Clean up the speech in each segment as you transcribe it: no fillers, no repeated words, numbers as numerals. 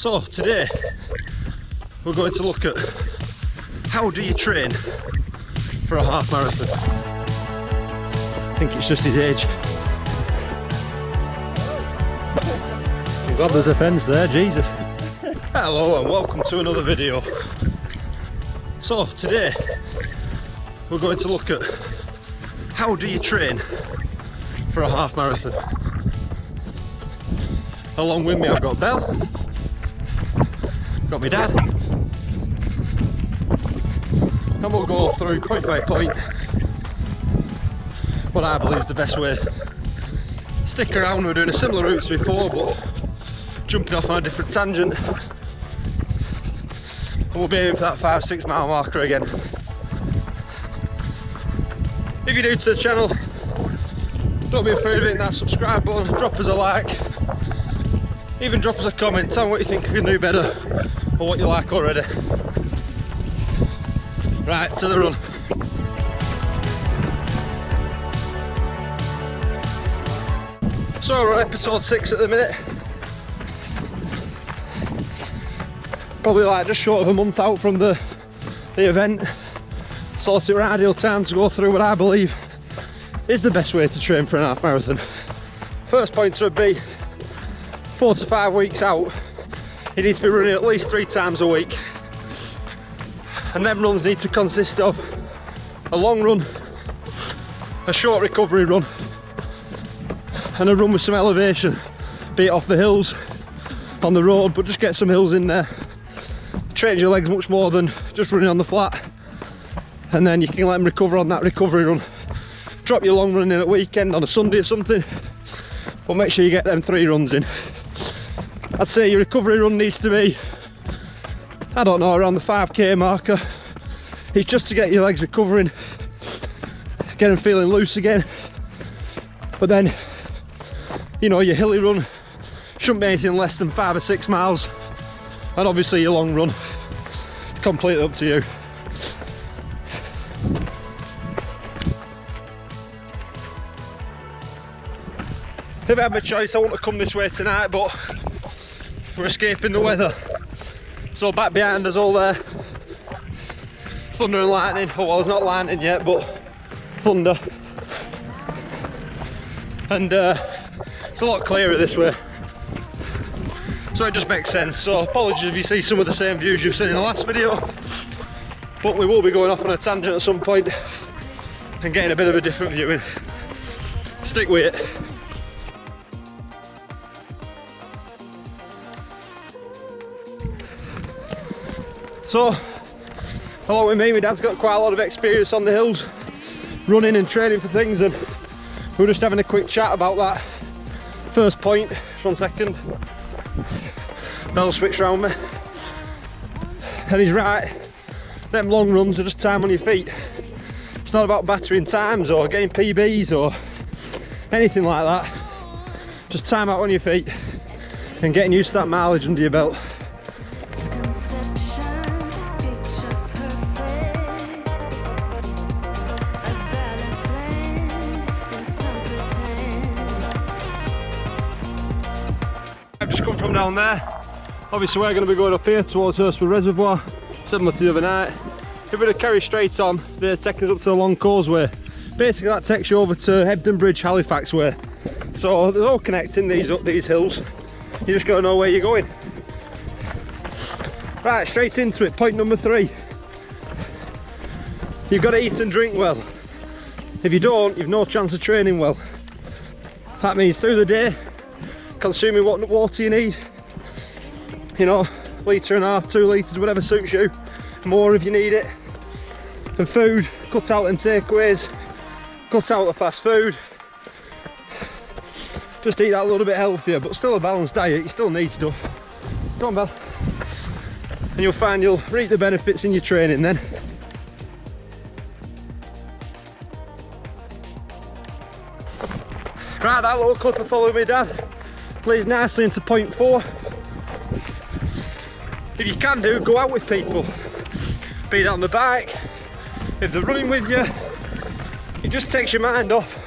So today we're going to look at how do you train for a half marathon. I think it's just his age. I'm glad there's a fence there, Jesus. Hello and welcome to another video. So today we're going to look at how do you train for a half marathon. Along with me I've got Belle. Got my dad, and we'll go through point by point what I believe is the best way. Stick around, we're doing a similar route to before but jumping off on a different tangent, and we'll be aiming for that 5-6 mile marker again. If you're new to the channel, don't be afraid of hitting that subscribe button, drop us a like, even drop us a comment, tell me what you think I can do better or what you like already. Right, to the run. So we're on episode 6 at the minute. Probably like just short of a month out from the event. So it's an ideal time to go through what I believe is the best way to train for an half marathon. First point would be 4 to 5 weeks out. You need to be running at least 3 times a week, and them runs need to consist of a long run, a short recovery run, and a run with some elevation, be it off the hills, on the road, but just get some hills in there. Train your legs much more than just running on the flat, and then you can let them recover on that recovery run. Drop your long run in at weekend on a Sunday or something, but make sure you get them 3 runs in. I'd say your recovery run needs to be, I don't know, around the 5k marker. It's just to get your legs recovering, get them feeling loose again. But then, you know, your hilly run shouldn't be anything less than 5 or 6 miles. And obviously your long run, it's completely up to you. If I had my choice, I want to come this way tonight, but we're escaping the weather. So back behind us all there, thunder and lightning. Oh well, it's not lightning yet, but thunder. And it's a lot clearer this way. So it just makes sense. So apologies if you see some of the same views you've seen in the last video. But we will be going off on a tangent at some point and getting a bit of a different viewing. Stick with it. So, along with me, my dad's got quite a lot of experience on the hills, running and training for things, and we were just having a quick chat about that first point. Just 1 second. Belle switched around me. And he's right, them long runs are just time on your feet. It's not about battering times or getting PBs or anything like that. Just time out on your feet and getting used to that mileage under your belt. From down there, obviously we're going to be going up here towards Hurstville Reservoir, similar to the other night. If we were to carry straight on, they're taking us up to the long causeway. Basically that takes you over to Hebden Bridge, Halifax way. So they're all connecting these hills. You just got to know where you're going. Right, straight into it. Point number 3. You've got to eat and drink well. If you don't, you've no chance of training well. That means through the day, consuming what water you need, you know, 1.5 litres, 2 litres, whatever suits you, more if you need it. And food, cut out them takeaways, cut out the fast food, just eat that a little bit healthier, but still a balanced diet. You still need stuff. Come on, Belle. And you'll find you'll reap the benefits in your training then. Right, that little clip of following me, Dad, leads nicely into point 4. If you can do, go out with people, be it on the bike, if they're running with you. It just takes your mind off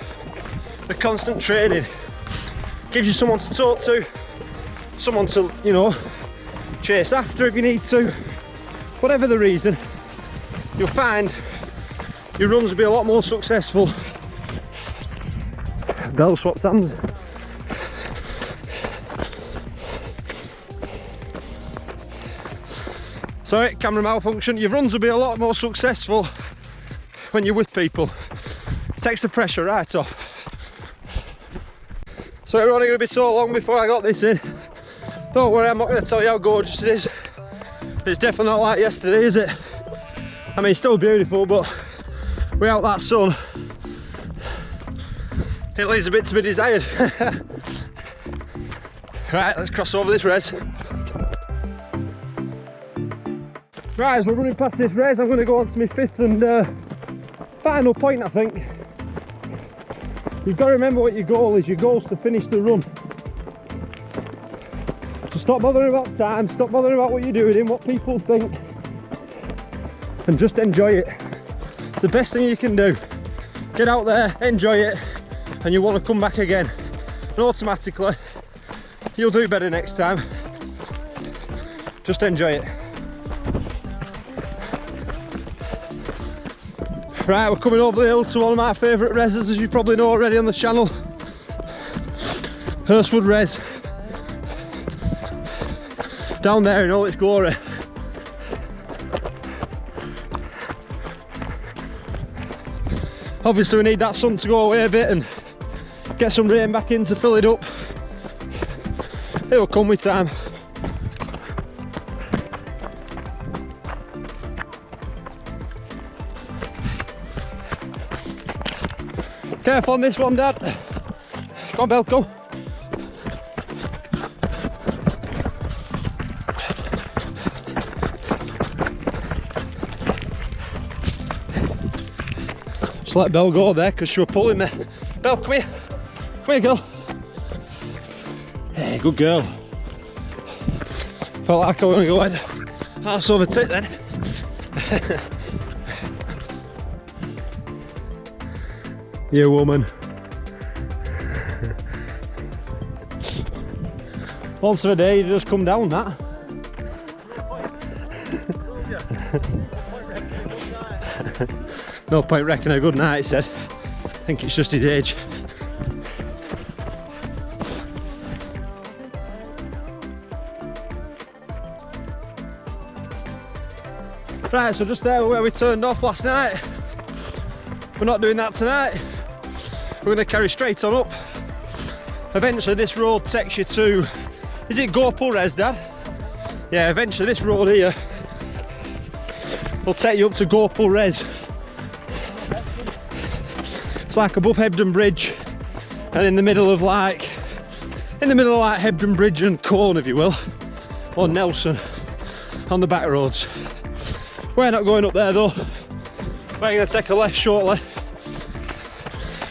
the constant training, gives you someone to talk to, someone to, you know, chase after if you need to. Whatever the reason, you'll find your runs will be a lot more successful. Belle swapped hands. Sorry, camera malfunction. Your runs will be a lot more successful when you're with people. It takes the pressure right off. So it was only going to be so long before I got this in. Don't worry, I'm not going to tell you how gorgeous it is. It's definitely not like yesterday, is it? I mean, it's still beautiful, but without that sun, it leaves a bit to be desired. Right, let's cross over this res. Right, as we're running past this res, I'm going to go on to my fifth and final point, I think. You've got to remember what your goal is. Your goal is to finish the run. So stop bothering about time, stop bothering about what you're doing and what people think, and just enjoy it. It's the best thing you can do. Get out there, enjoy it, and you want to come back again. And automatically, you'll do better next time. Just enjoy it. Right, we're coming over the hill to one of my favourite reses, as you probably know already on the channel. Hurstwood Res. Down there in all its glory. Obviously we need that sun to go away a bit and get some rain back in to fill it up. It'll come with time. Careful on this one, Dad. Go on, Belle, go. Just let Belle go there because she was pulling me. Belle, come here. Come here, girl. Hey, good girl. Felt like I was going to go ahead. That's over tit then. You woman. Once of a day, you just come down that. No point reckoning a good night, he said. I think it's just his age. Right, so just there where we turned off last night. We're not doing that tonight. We're going to carry straight on up. Eventually this road takes you to, is it Gorpal Res, Dad? Yeah, eventually this road here will take you up to Gorpal Res. It's like above Hebden Bridge and in the middle of like Hebden Bridge and Corn, if you will, or Nelson on the back roads. We're not going up there though. We're going to take a left shortly,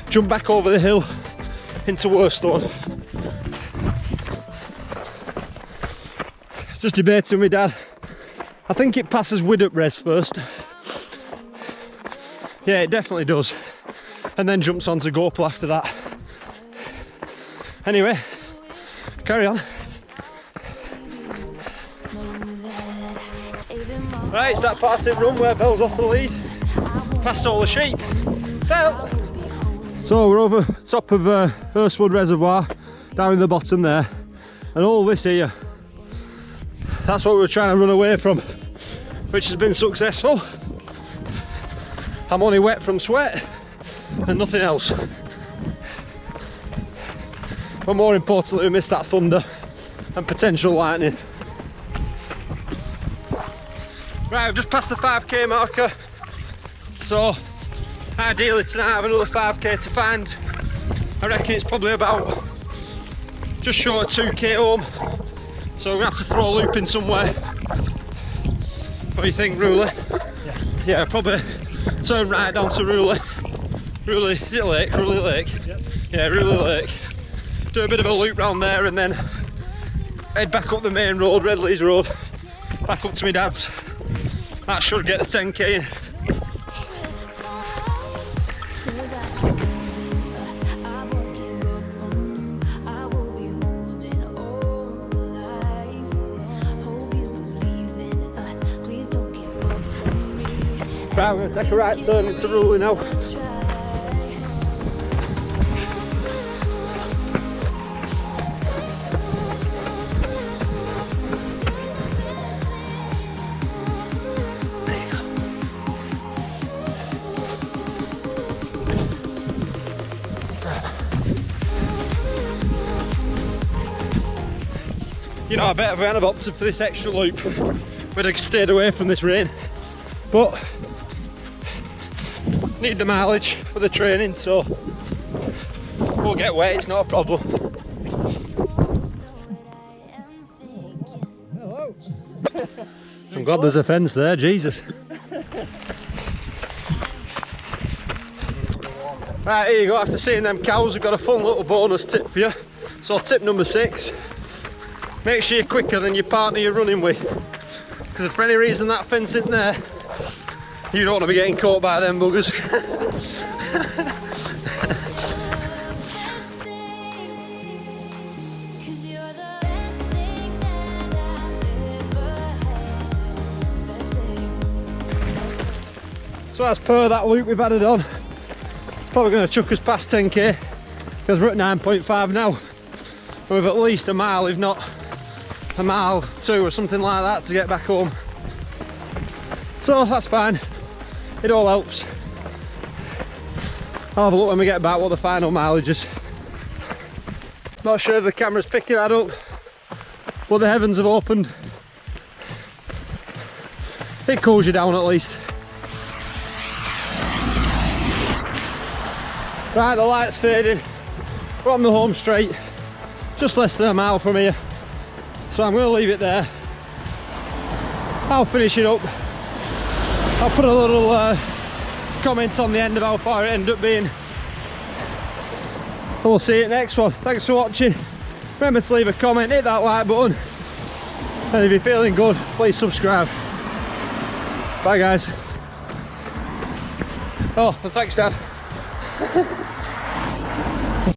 jump back over the hill into Worstone. Just debating with Dad. I think it passes Widdop Res first. Yeah, it definitely does. And then jumps onto Gorpal after that. Anyway, carry on. Right, it's that part of the run where Belle's off the lead. Past all the sheep. Belle! So we're over top of Hurstwood Reservoir, down in the bottom there. And all this here, that's what we were trying to run away from, which has been successful. I'm only wet from sweat and nothing else. But more importantly, we missed that thunder and potential lightning. Right, I've just passed the 5k marker, so ideally tonight I have another 5k to find. I reckon it's probably about just short of 2k home, so we're going to have to throw a loop in somewhere. What do you think, Ruley? Yeah, probably turn right down to Ruley. Ruley, is it Lake? Ruley Lake? Yep. Yeah, Ruley Lake. Do a bit of a loop round there and then head back up the main road, Redleys Road, back up to my dad's. That should get the 10k in. Right, we're going to take a right turn into Ruley now. You know, I bet if I hadn't have opted for this extra loop, we'd have stayed away from this rain. But need the mileage for the training, so we'll get wet, it's not a problem. Hello. I'm glad there's a fence there, Jesus. Right, here you go, after seeing them cows, we've got a fun little bonus tip for you. So tip number 6. Make sure you're quicker than your partner you're running with, because if for any reason that fence isn't there, you don't want to be getting caught by them buggers. So as per that loop we've added on, it's probably going to chuck us past 10k, because we're at 9.5 now. And we've at least a mile, if not a mile 2 or something like that to get back home. So that's fine, it all helps. I'll have a look when we get back what the final mileage is. Not sure if the camera's picking that up, but the heavens have opened. It cools you down at least. Right, the light's fading. We're on the home straight, just less than a mile from here. So I'm going to leave it there. I'll finish it up. I'll put a little comment on the end of how far it ended up being. And we'll see you next one. Thanks for watching. Remember to leave a comment, hit that like button. And if you're feeling good, please subscribe. Bye guys. Oh, and thanks Dad.